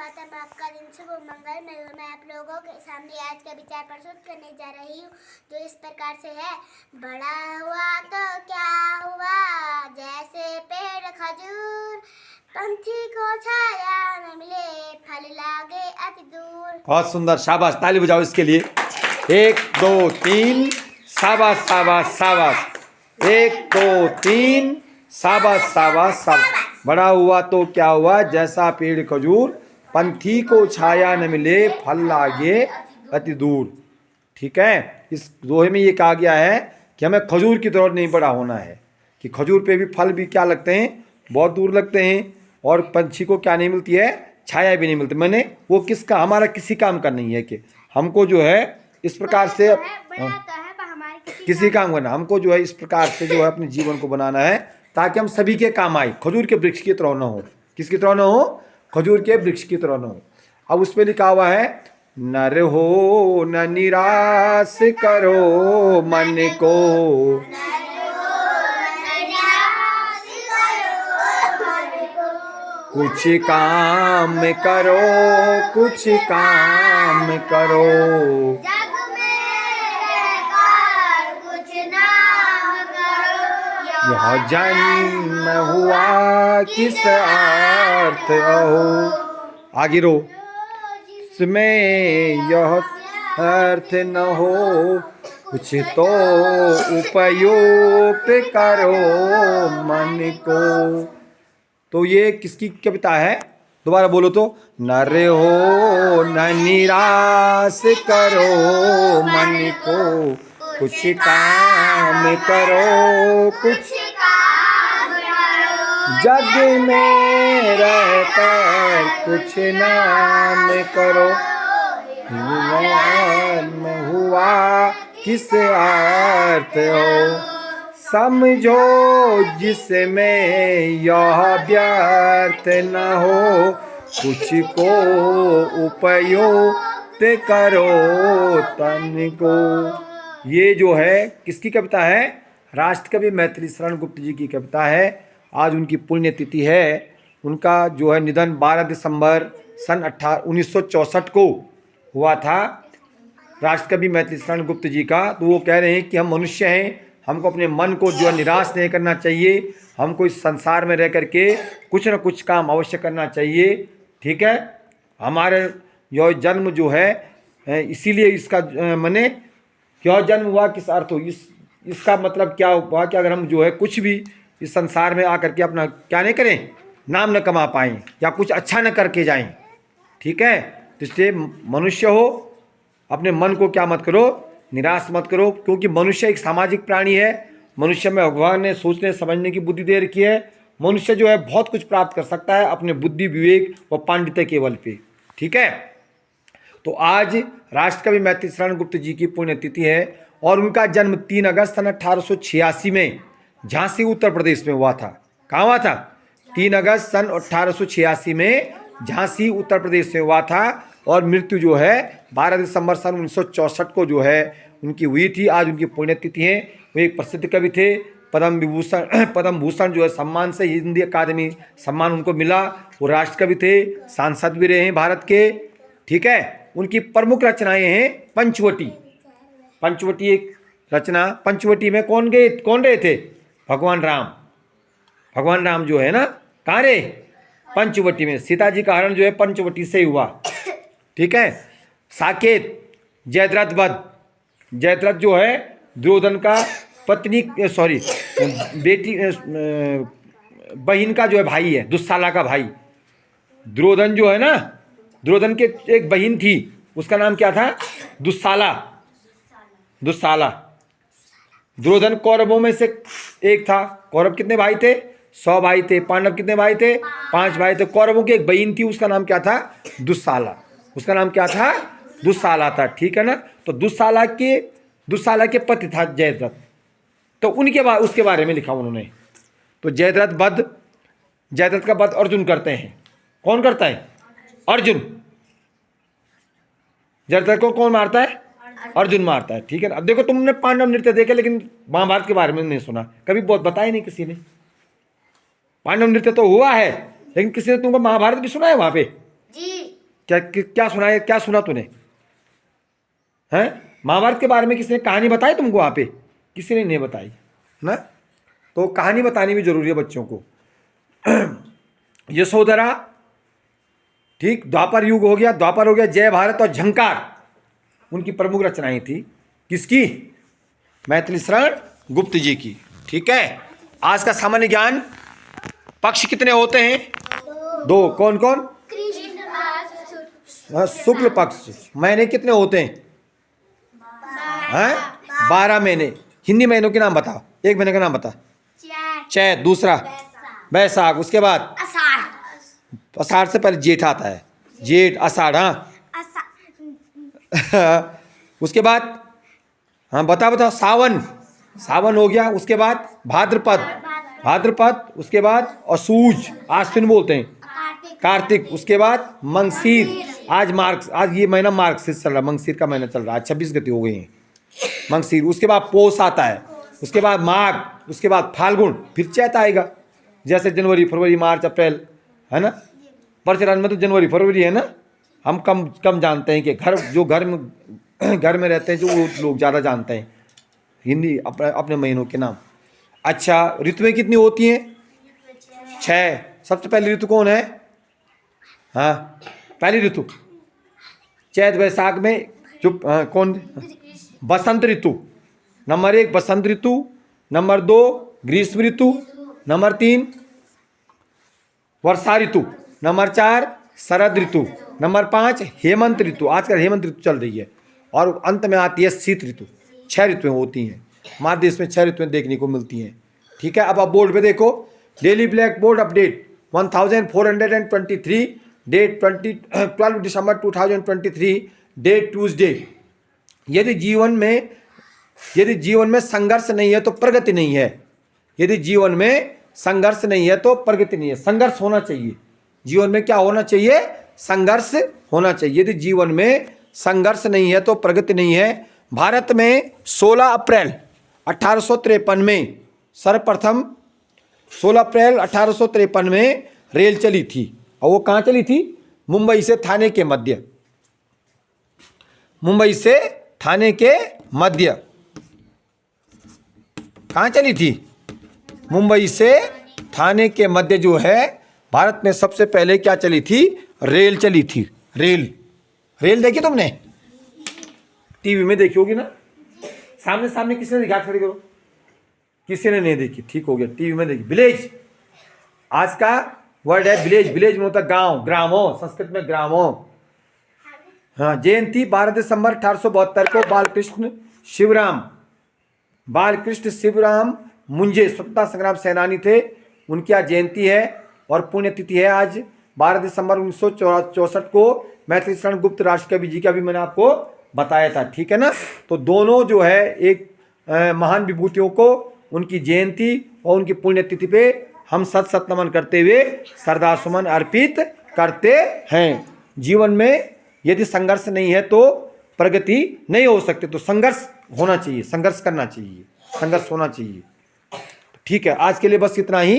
स्वागत है। मैं आपका दिन शुभ मंगल में हूँ। मैं आप लोगों के सामने आज का विचार प्रस्तुत करने जा रही हूँ, जो इस प्रकार से है। बड़ा हुआ तो क्या हुआ, जैसे पेड़ खजूर, पंछी को छाया न मिले, फल लागे अति दूर। बहुत सुंदर, शाबाश, ताली बजाओ इसके लिए। 1 2 3, शाबाश शाबाश शाबाश। 1 2 3, शाबाश शाबाश शाबाश। बड़ा हुआ तो क्या हुआ, जैसा पेड़ खजूर, पंछी को छाया न मिले, फल लागे अति दूर। ठीक है, इस दोहे में ये कहा गया है कि हमें खजूर की तरह नहीं बड़ा होना है, कि खजूर पे भी फल भी क्या लगते हैं, बहुत दूर लगते हैं, और पंछी को क्या नहीं मिलती है, छाया भी नहीं मिलती। मैंने वो किसका, हमारा किसी काम का नहीं है कि हमको जो है इस प्रकार से किसी काम करना, हमको जो है इस प्रकार से जो है अपने जीवन को बनाना है, ताकि हम सभी के काम आए, खजूर के वृक्ष की तरह न हो। किसकी तरह न हो, खजूर के वृक्ष की तरह न हो। अब उसमें लिखा हुआ है, नर हो न निराश करो मन को, कुछ काम करो, कुछ काम करो, जग में रहकर कुछ नाम करो। यह जन्म हुआ किस अर्थ हो। आगे रो, इसमें यह अर्थ न हो, कुछ तो उपयोग करो मन को। तो ये किसकी कविता है, दोबारा बोलो तो। नर हो न निराश करो मन को, कुछ काम करो, कुछ जग में रहकर कुछ नाम करो। जन्म हुआ किस अर्थ हो, समझो जिसमें यह व्यर्थ न हो, कुछ को उपयोग करो तन को। ये जो है किसकी कविता है, राष्ट्रकवि मैथिली शरण गुप्त जी की कविता है। आज उनकी पुण्यतिथि है। उनका जो है निधन 12 दिसंबर सन 1964 को हुआ था, राष्ट्रकवि मैथिली शरण गुप्त जी का। तो वो कह रहे हैं कि हम मनुष्य हैं, हमको अपने मन को जो है निराश नहीं करना चाहिए, हमको इस संसार में रह करके कुछ न कुछ काम अवश्य करना चाहिए। ठीक है, हमारे यह जन्म जो है इसीलिए इसका माने क्यों जन्म हुआ किस अर्थ हो, इसका मतलब क्या हुआ कि अगर हम जो है कुछ भी इस संसार में आकर के अपना क्या नहीं करें, नाम न कमा पाएँ या कुछ अच्छा न करके जाएं। ठीक है, तो इसलिए मनुष्य हो, अपने मन को क्या मत करो, निराश मत करो, क्योंकि मनुष्य एक सामाजिक प्राणी है। मनुष्य में भगवान ने सोचने समझने की बुद्धि दे रखी है। मनुष्य जो है बहुत कुछ प्राप्त कर सकता है अपने बुद्धि विवेक व पांडित्य के बल पे। ठीक है, तो आज राष्ट्रकवि मैथिली शरण गुप्त जी की पुण्यतिथि है, और उनका जन्म 3 अगस्त सन 1886 में झांसी उत्तर प्रदेश में हुआ था। कहाँ हुआ था, 3 अगस्त सन 1886 में झांसी उत्तर प्रदेश में हुआ था। और मृत्यु जो है 12 दिसंबर सन 1964 को जो है उनकी हुई थी। आज उनकी पुण्यतिथि है। वो एक प्रसिद्ध कवि थे, पद्म भूषण जो है सम्मान से हिंदी अकादमी सम्मान उनको मिला। वो राष्ट्रकवि थे, सांसद भी रहे हैं भारत के। ठीक है, उनकी प्रमुख रचनाएं हैं पंचवटी। पंचवटी एक रचना, पंचवटी में कौन रहे थे, भगवान राम। भगवान राम जो है ना, कहाँ रहे, पंचवटी में। सीता जी का हरण जो है पंचवटी से हुआ। ठीक है, साकेत, जयद्रथ वध। जयद्रथ जो है दुर्योधन का पत्नी बेटी बहन का जो है भाई है, दुस्साला का भाई। दुर्योधन जो है ना, दुर्योधन के एक बहन थी, उसका नाम क्या था, दुस्साला। दुस्साला दुर्योधन कौरवों में से एक था। कौरव कितने भाई थे, 100 भाई थे। पांडव कितने भाई थे, 5 भाई थे। कौरवों की एक बहन थी, उसका नाम क्या था, दुस्साला। उसका नाम क्या था, दुस्साला था। ठीक है ना, तो दुस्साला के पति था जयद्रथ। तो उसके बारे में लिखा उन्होंने। तो जयद्रथ का वध अर्जुन करते हैं। कौन करता है, अर्जुन। जयद्रथ को कौन मारता है, अर्जुन मारता है। ठीक है ना, अब देखो तुमने पांडव नृत्य देखे, लेकिन महाभारत के बारे में नहीं सुना कभी, बहुत बताया नहीं किसी ने। पांडव नृत्य तो हुआ है, लेकिन किसी ने तुमको महाभारत भी सुना है वहां पे जी। क्या सुना है, क्या सुना तूने? हैं? महाभारत के बारे में किसी ने कहानी बताई तुमको? वहाँ पे किसी ने नहीं बताई ना। तो कहानी बतानी भी जरूरी है बच्चों को। यशोधरा, ठीक, द्वापर युग हो गया, द्वापर हो गया, जय भारत और झंकार उनकी प्रमुख रचनाएं थी। किसकी? मैथिली शरण गुप्त जी की। ठीक है। आज का सामान्य ज्ञान, पक्ष कितने होते हैं? दो। कौन कौन? शुक्ल पक्ष। महीने कितने होते हैं? 12 महीने। हिंदी महीनों के नाम बताओ, एक महीने का नाम बता। चैत, दूसरा बैसाख, उसके बाद आषाढ़ से पहले जेठ आता है, जेठ आषाढ़। हाँ उसके बाद, हाँ बता सावन, सावन हो गया। उसके बाद भाद्रपद, भाद्रपद, उसके बाद असूज, आश्विन बोलते हैं, कार्तिक, उसके बाद मंगशीर, आज ये महीना मार्गशीर्ष चल रहा है, मंगशीर का महीना चल रहा है, 26 गति हो गई है मंगशीर। उसके बाद पोष आता है, उसके बाद माघ, उसके बाद फाल्गुन, फिर चैत आएगा। जैसे जनवरी, फरवरी, मार्च, अप्रैल, है ना। परचरण में तो जनवरी फरवरी है ना। हम कम जानते हैं कि घर में रहते हैं जो वो लोग ज़्यादा जानते हैं हिंदी अपने महीनों के नाम। अच्छा, ऋतुएं कितनी होती हैं? 6। सबसे पहली ऋतु कौन है? हाँ, पहली ऋतु चैत वैशाख में जो कौन? बसंत ऋतु। नंबर 1 बसंत ऋतु, नंबर 2 ग्रीष्म ऋतु, नंबर 3 वर्षा ऋतु, नंबर 4 शरद ऋतु, नंबर 5 हेमंत ऋतु, आजकल हेमंत ऋतु चल रही है, और अंत में आती है शीत ऋतु। 6 ऋतुएं होती हैं हमारे देश में, 6 ऋतुएं देखने को मिलती हैं। ठीक है। अब आप बोर्ड पे देखो, daily black board update 1423, date 12 दिसंबर 2023, डेट ट्यूसडे। यदि जीवन में संघर्ष नहीं है तो प्रगति नहीं है। यदि जीवन में संघर्ष नहीं है तो प्रगति नहीं है। संघर्ष होना चाहिए जीवन में। क्या होना चाहिए? संघर्ष होना चाहिए। यदि जीवन में संघर्ष नहीं है तो प्रगति नहीं है। भारत में 16 अप्रैल 1853 में सर्वप्रथम 16 अप्रैल 1853 में रेल चली थी। और वो कहाँ चली थी? मुंबई से थाने के मध्य। मुंबई से थाने के मध्य कहाँ चली थी? मुंबई से थाने के मध्य जो है भारत में सबसे पहले क्या चली थी? रेल चली थी। रेल देखी तुमने? टीवी में देखी होगी ना। सामने सामने किसने देखी? हाथ खड़ी करो। किसी ने नहीं देखी, ठीक हो गया। टीवी में देखी। विलेज, आज का वर्ड है विलेज। विलेज में होता गांव, ग्रामो, संस्कृत में ग्रामो। हाँ, जयंती 12 दिसंबर 1872 को बालकृष्ण शिवराम मुंजे स्वतंत्रता संग्राम सेनानी थे, उनकी आज जयंती है। और पुण्यतिथि है आज 12 दिसंबर 1964 को मैथिली शरण गुप्त राष्ट्र कवि जी का भी मैंने आपको बताया था। ठीक है ना। तो दोनों जो है एक महान विभूतियों को उनकी जयंती और उनकी पुण्यतिथि पे हम सत नमन करते हुए श्रद्धासुमन अर्पित करते हैं। जीवन में यदि संघर्ष नहीं है तो प्रगति नहीं हो सकती। तो संघर्ष होना चाहिए, संघर्ष करना चाहिए, संघर्ष होना चाहिए। ठीक है, आज के लिए बस इतना ही।